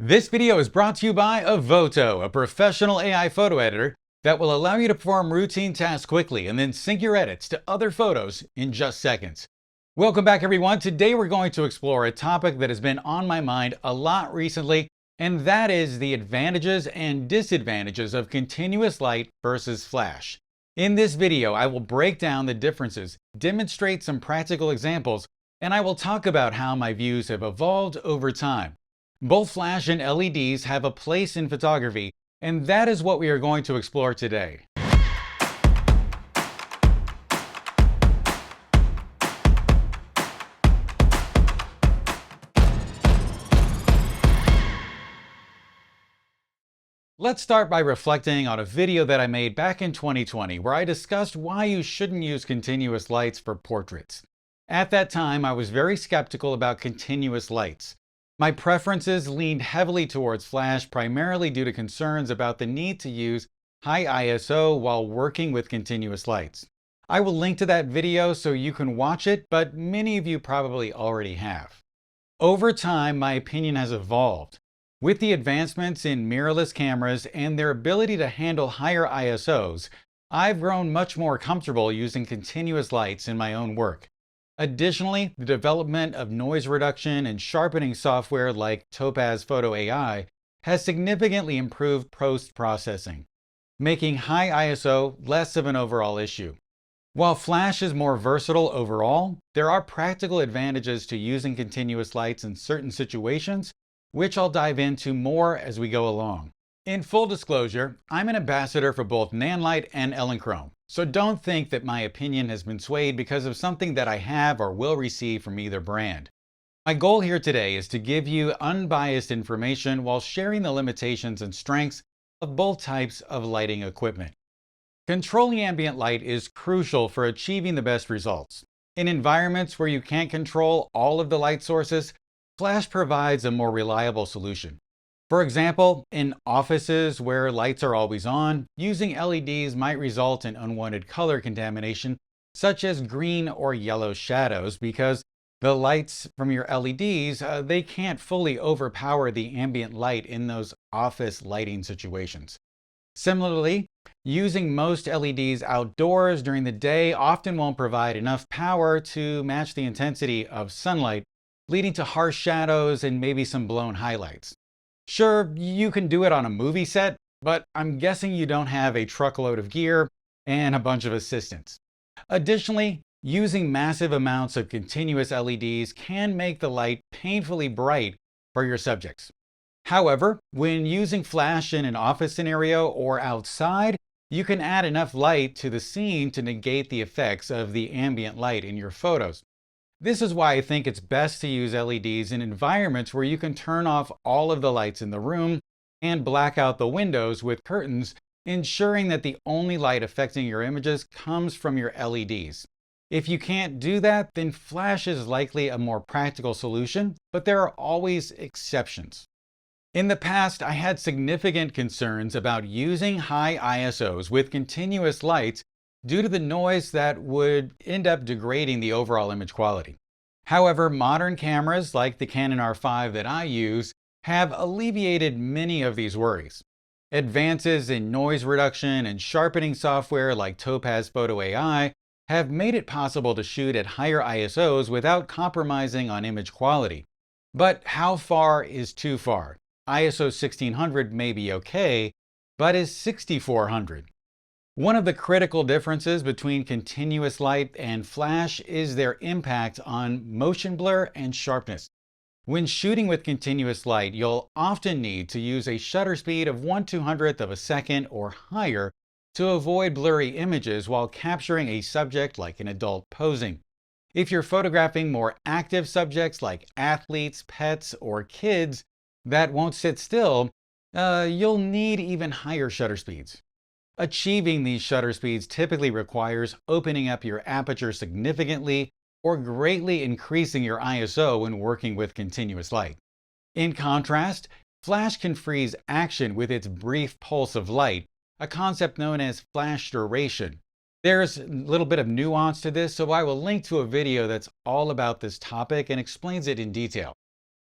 This video is brought to you by Avoto, a professional AI photo editor that will allow you to perform routine tasks quickly and then sync your edits to other photos in just seconds. Welcome back, everyone. Today we're going to explore a topic that has been on my mind a lot recently, and that is the advantages and disadvantages of continuous light versus flash. In this video, I will break down the differences, demonstrate some practical examples, and I will talk about how my views have evolved over time. Both flash and LEDs have a place in photography, and that is what we are going to explore today. Let's start by reflecting on a video that I made back in 2020 where I discussed why you shouldn't use continuous lights for portraits. At that time, I was very skeptical about continuous lights. My preferences leaned heavily towards flash primarily due to concerns about the need to use high ISO while working with continuous lights. I will link to that video so you can watch it, but many of you probably already have. Over time, my opinion has evolved. With the advancements in mirrorless cameras and their ability to handle higher ISOs, I've grown much more comfortable using continuous lights in my own work. Additionally, the development of noise reduction and sharpening software like Topaz Photo AI has significantly improved post-processing, making high ISO less of an overall issue. While flash is more versatile overall, there are practical advantages to using continuous lights in certain situations, which I'll dive into more as we go along. In full disclosure, I'm an ambassador for both Nanlite and Elinchrom, so don't think that my opinion has been swayed because of something that I have or will receive from either brand. My goal here today is to give you unbiased information while sharing the limitations and strengths of both types of lighting equipment. Controlling ambient light is crucial for achieving the best results. In environments where you can't control all of the light sources, flash provides a more reliable solution. For example, in offices where lights are always on, using LEDs might result in unwanted color contamination, such as green or yellow shadows, because the lights from your LEDs, they can't fully overpower the ambient light in those office lighting situations. Similarly, using most LEDs outdoors during the day often won't provide enough power to match the intensity of sunlight, leading to harsh shadows and maybe some blown highlights. Sure, you can do it on a movie set, but I'm guessing you don't have a truckload of gear and a bunch of assistants. Additionally, using massive amounts of continuous LEDs can make the light painfully bright for your subjects. However, when using flash in an office scenario or outside, you can add enough light to the scene to negate the effects of the ambient light in your photos. This is why I think it's best to use LEDs in environments where you can turn off all of the lights in the room and black out the windows with curtains, ensuring that the only light affecting your images comes from your LEDs. If you can't do that, then flash is likely a more practical solution, but there are always exceptions. In the past, I had significant concerns about using high ISOs with continuous lights due to the noise that would end up degrading the overall image quality. However, modern cameras like the Canon R5 that I use have alleviated many of these worries. Advances in noise reduction and sharpening software like Topaz Photo AI have made it possible to shoot at higher ISOs without compromising on image quality. But how far is too far? ISO 1600 may be okay, but is 6400? One of the critical differences between continuous light and flash is their impact on motion blur and sharpness. When shooting with continuous light, you'll often need to use a shutter speed of 1/200th of a second or higher to avoid blurry images while capturing a subject like an adult posing. If you're photographing more active subjects like athletes, pets, or kids that won't sit still, you'll need even higher shutter speeds. Achieving these shutter speeds typically requires opening up your aperture significantly or greatly increasing your ISO when working with continuous light. In contrast, flash can freeze action with its brief pulse of light, a concept known as flash duration. There's a little bit of nuance to this, so I will link to a video that's all about this topic and explains it in detail.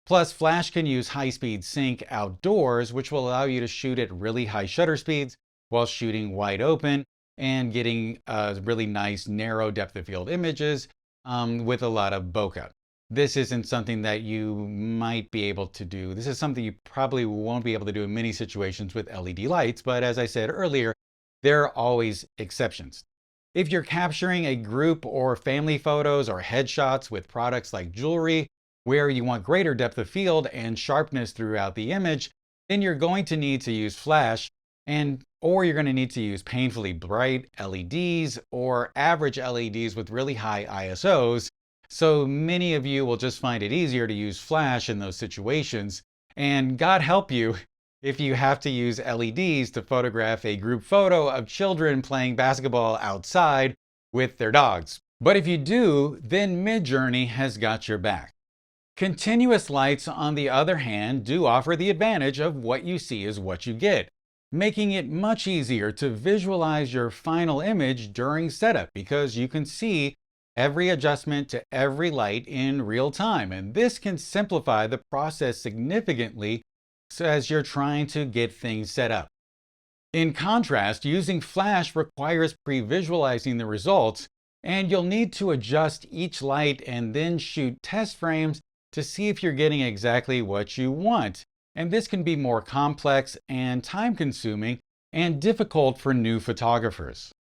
Plus, Flash can use high-speed sync outdoors, which will allow you to shoot at really high shutter speeds while shooting wide open and getting really nice narrow depth of field images with a lot of bokeh. This isn't something that you might be able to do. This is something you probably won't be able to do in many situations with LED lights, but as I said earlier, there are always exceptions. If you're capturing a group or family photos or headshots with products like jewelry, where you want greater depth of field and sharpness throughout the image, then you're going to need to use flash, or you're going to need to use painfully bright LEDs or average LEDs with really high ISOs. So many of you will just find it easier to use flash in those situations. And God help you if you have to use LEDs to photograph a group photo of children playing basketball outside with their dogs. But if you do, then Midjourney has got your back. Continuous lights, on the other hand, do offer the advantage of what you see is what you get, making it much easier to visualize your final image during setup because you can see every adjustment to every light in real time. And this can simplify the process significantly as you're trying to get things set up. In contrast, using Flash requires pre-visualizing the results, and you'll need to adjust each light and then shoot test frames to see if you're getting exactly what you want. And this can be more complex and time-consuming and difficult for new photographers.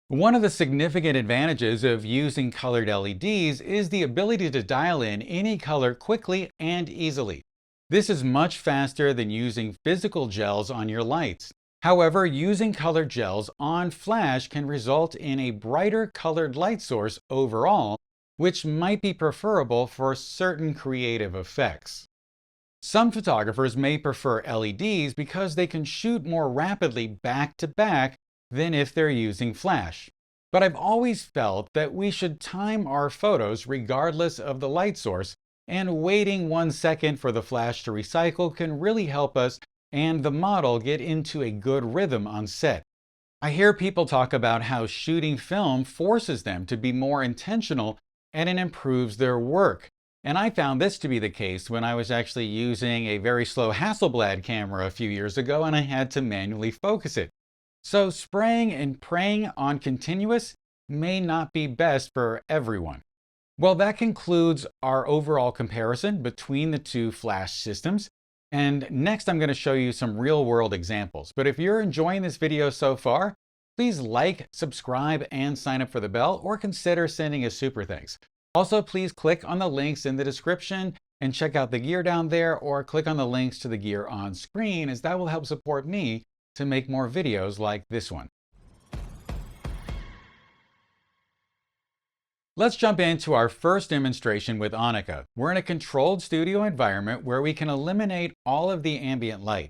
One of the significant advantages of using colored LEDs is the ability to dial in any color quickly and easily. This is much faster than using physical gels on your lights. However, using colored gels on Flash can result in a brighter colored light source overall, which might be preferable for certain creative effects. Some photographers may prefer LEDs because they can shoot more rapidly back to back than if they're using Flash. But I've always felt that we should time our photos regardless of the light source, and waiting 1 second for the flash to recycle can really help us and the model get into a good rhythm on set. I hear people talk about how shooting film forces them to be more intentional and it improves their work. And I found this to be the case when I was actually using a very slow Hasselblad camera a few years ago and I had to manually focus it. So spraying and praying on continuous may not be best for everyone. Well, that concludes our overall comparison between the two Flash systems. And next I'm going to show you some real-world examples. But if you're enjoying this video so far, please like, subscribe, and sign up for the bell, or consider sending a super thanks. Also, please click on the links in the description and check out the gear down there, or click on the links to the gear on screen, as that will help support me to make more videos like this one. Let's jump into our first demonstration with Annika. We're in a controlled studio environment where we can eliminate all of the ambient light.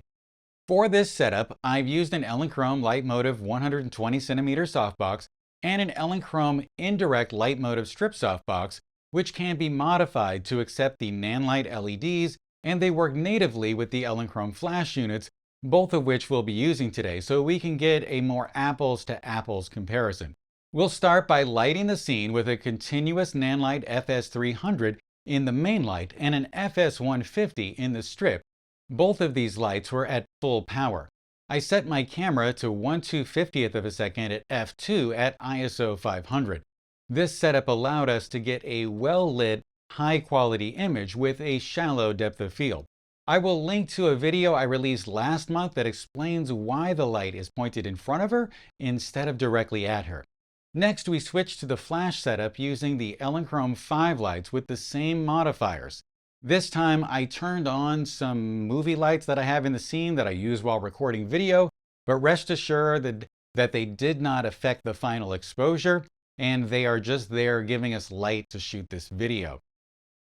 For this setup, I've used an Elinchrom Light Motive 120cm softbox and an Elinchrom Indirect Light Motive strip softbox, which can be modified to accept the Nanlite LEDs, and they work natively with the Elinchrom flash units, both of which we'll be using today, so we can get a more apples to apples comparison. We'll start by lighting the scene with a continuous Nanlite FS300 in the main light and an FS150 in the strip. Both of these lights were at full power. I set my camera to 1/250th of a second at f2 at ISO 500. This setup allowed us to get a well-lit, high-quality image with a shallow depth of field. I will link to a video I released last month that explains why the light is pointed in front of her instead of directly at her. Next, we switched to the flash setup using the Elinchrom 5 lights with the same modifiers. This time, I turned on some movie lights that I have in the scene that I use while recording video, but rest assured that they did not affect the final exposure, and they are just there giving us light to shoot this video.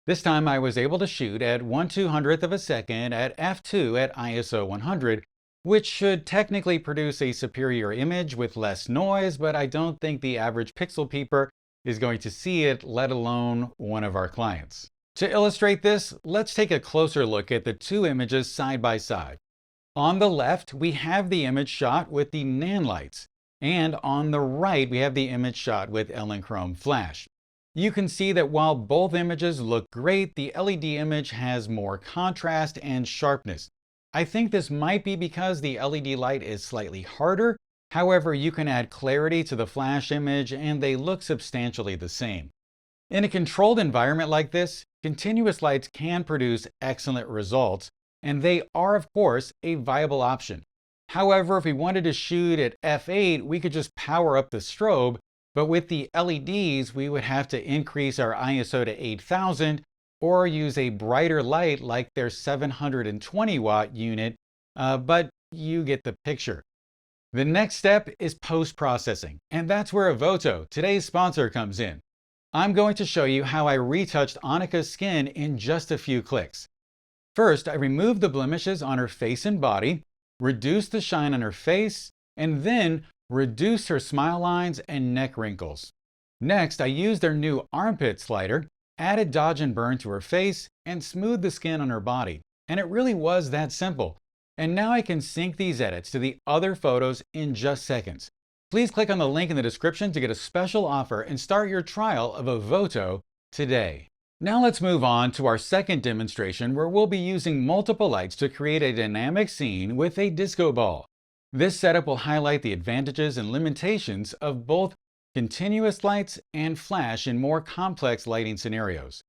This time, I was able to shoot at 1/200th of a second at f2 at ISO 100, which should technically produce a superior image with less noise, but I don't think the average pixel peeper is going to see it, let alone one of our clients. To illustrate this, let's take a closer look at the two images side by side. On the left, we have the image shot with the Nanlites, and on the right, we have the image shot with Elinchrom Flash. You can see that while both images look great, the LED image has more contrast and sharpness. I think this might be because the LED light is slightly harder. However, you can add clarity to the flash image and they look substantially the same. In a controlled environment like this, continuous lights can produce excellent results, and they are, of course, a viable option. However, if we wanted to shoot at f8, we could just power up the strobe, but with the LEDs, we would have to increase our ISO to 8000 or use a brighter light like their 720 watt unit, but you get the picture. The next step is post-processing, and that's where Avoto, today's sponsor, comes in. I'm going to show you how I retouched Annika's skin in just a few clicks. First, I removed the blemishes on her face and body, reduced the shine on her face, and then reduced her smile lines and neck wrinkles. Next, I used their new armpit slider, added dodge and burn to her face, and smoothed the skin on her body. And it really was that simple. And now I can sync these edits to the other photos in just seconds. Please click on the link in the description to get a special offer and start your trial of Avoto today. Now let's move on to our second demonstration where we'll be using multiple lights to create a dynamic scene with a disco ball. This setup will highlight the advantages and limitations of both continuous lights and flash in more complex lighting scenarios.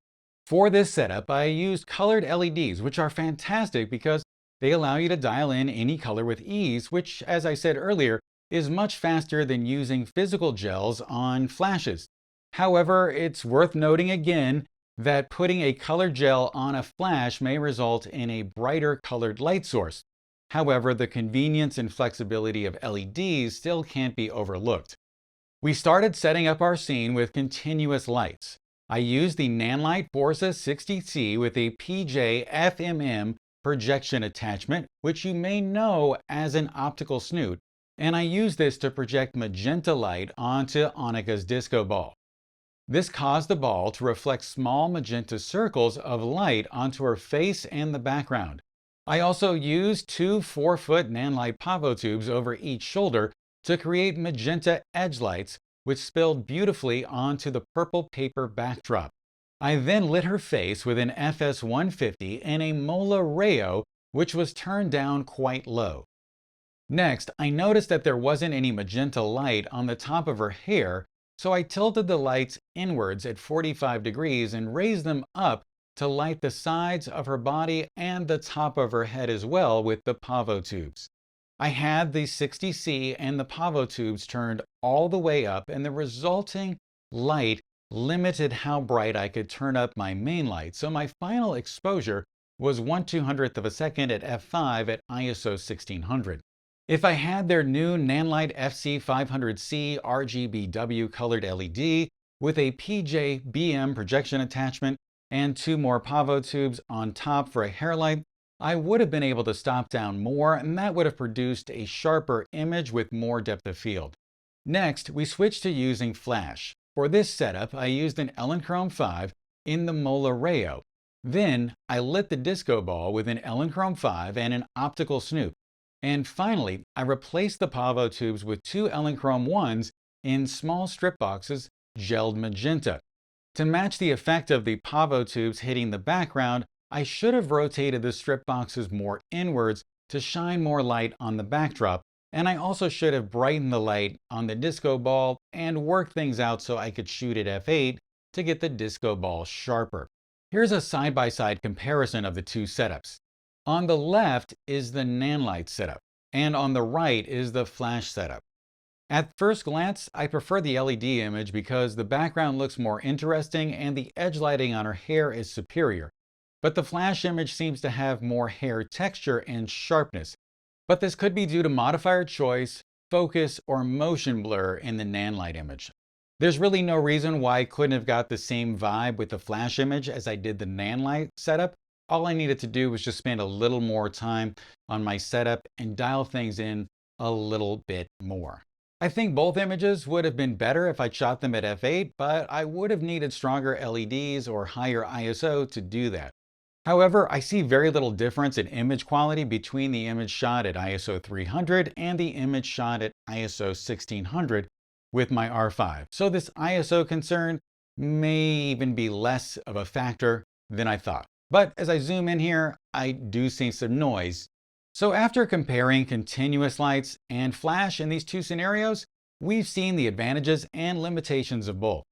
For this setup, I used colored LEDs, which are fantastic because they allow you to dial in any color with ease, which, as I said earlier, is much faster than using physical gels on flashes. However, it's worth noting again that putting a colored gel on a flash may result in a brighter colored light source. However, the convenience and flexibility of LEDs still can't be overlooked. We started setting up our scene with continuous lights. I used the Nanlite Forza 60C with a PJ FMM projection attachment, which you may know as an optical snoot, and I used this to project magenta light onto Annika's disco ball. This caused the ball to reflect small magenta circles of light onto her face and the background. I also used two 4-foot Nanlite pavo tubes over each shoulder to create magenta edge lights, which spilled beautifully onto the purple paper backdrop. I then lit her face with an FS150 and a Mola Rayo, which was turned down quite low. Next, I noticed that there wasn't any magenta light on the top of her hair, so I tilted the lights inwards at 45 degrees and raised them up to light the sides of her body and the top of her head as well with the pavo tubes. I had the 60C and the pavo tubes turned all the way up, and the resulting light limited how bright I could turn up my main light, so my final exposure was 1/200th of a second at f5 at ISO 1600. If I had their new Nanlite FC500C RGBW colored LED with a PJ-BM projection attachment and two more pavo tubes on top for a hair light, I would have been able to stop down more, and that would have produced a sharper image with more depth of field. Next, we switched to using flash. For this setup, I used an Elinchrom 5 in the Mola Rayo. Then, I lit the disco ball with an Elinchrom 5 and an optical snoop. And finally, I replaced the pavo tubes with two Elinchrom 1s in small strip boxes, gelled magenta. To match the effect of the pavo tubes hitting the background, I should have rotated the strip boxes more inwards to shine more light on the backdrop, and I also should have brightened the light on the disco ball and worked things out so I could shoot at f8 to get the disco ball sharper. Here's a side-by-side comparison of the two setups. On the left is the Nanlite setup, and on the right is the flash setup. At first glance, I prefer the LED image because the background looks more interesting and the edge lighting on her hair is superior. But the flash image seems to have more hair texture and sharpness. But this could be due to modifier choice, focus, or motion blur in the Nanlite image. There's really no reason why I couldn't have got the same vibe with the flash image as I did the Nanlite setup. All I needed to do was just spend a little more time on my setup and dial things in a little bit more. I think both images would have been better if I shot them at f8, but I would have needed stronger LEDs or higher ISO to do that. However, I see very little difference in image quality between the image shot at ISO 300 and the image shot at ISO 1600 with my R5. So this ISO concern may even be less of a factor than I thought. But as I zoom in here, I do see some noise. So after comparing continuous lights and flash in these two scenarios, we've seen the advantages and limitations of both.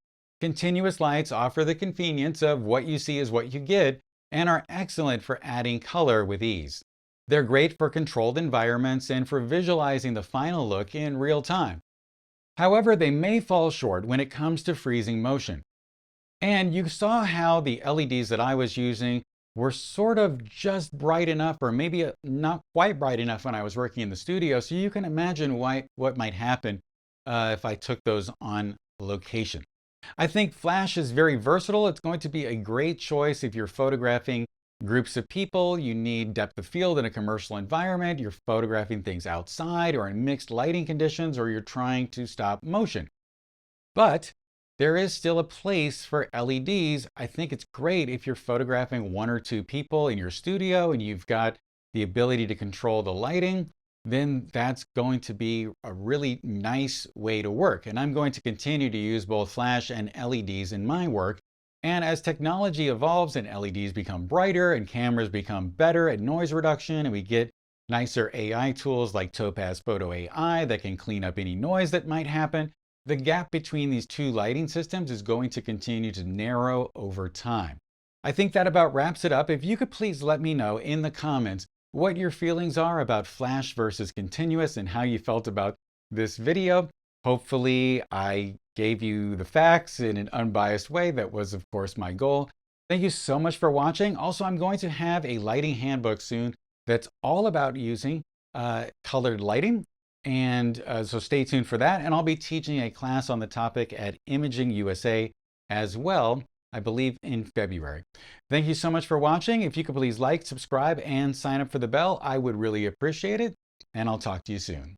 Continuous lights offer the convenience of what you see is what you get and are excellent for adding color with ease. They're great for controlled environments and for visualizing the final look in real time. However, they may fall short when it comes to freezing motion. And you saw how the LEDs that I was using were sort of just bright enough, or maybe not quite bright enough when I was working in the studio. So you can imagine what might happen if I took those on location. I think flash is very versatile. It's going to be a great choice if you're photographing groups of people, you need depth of field in a commercial environment, you're photographing things outside or in mixed lighting conditions, or you're trying to stop motion. But there is still a place for LEDs. I think it's great if you're photographing one or two people in your studio and you've got the ability to control the lighting, then that's going to be a really nice way to work. And I'm going to continue to use both flash and LEDs in my work. And as technology evolves and LEDs become brighter and cameras become better at noise reduction, and we get nicer AI tools like Topaz Photo AI that can clean up any noise that might happen, the gap between these two lighting systems is going to continue to narrow over time. I think that about wraps it up. If you could please let me know in the comments what your feelings are about flash versus continuous and how you felt about this video. Hopefully I gave you the facts in an unbiased way. That was, of course, my goal. Thank you so much for watching. Also, I'm going to have a lighting handbook soon that's all about using colored lighting. And so stay tuned for that. And I'll be teaching a class on the topic at Imaging USA as well, I believe in February. Thank you so much for watching. If you could please like, subscribe, and sign up for the bell, I would really appreciate it. And I'll talk to you soon.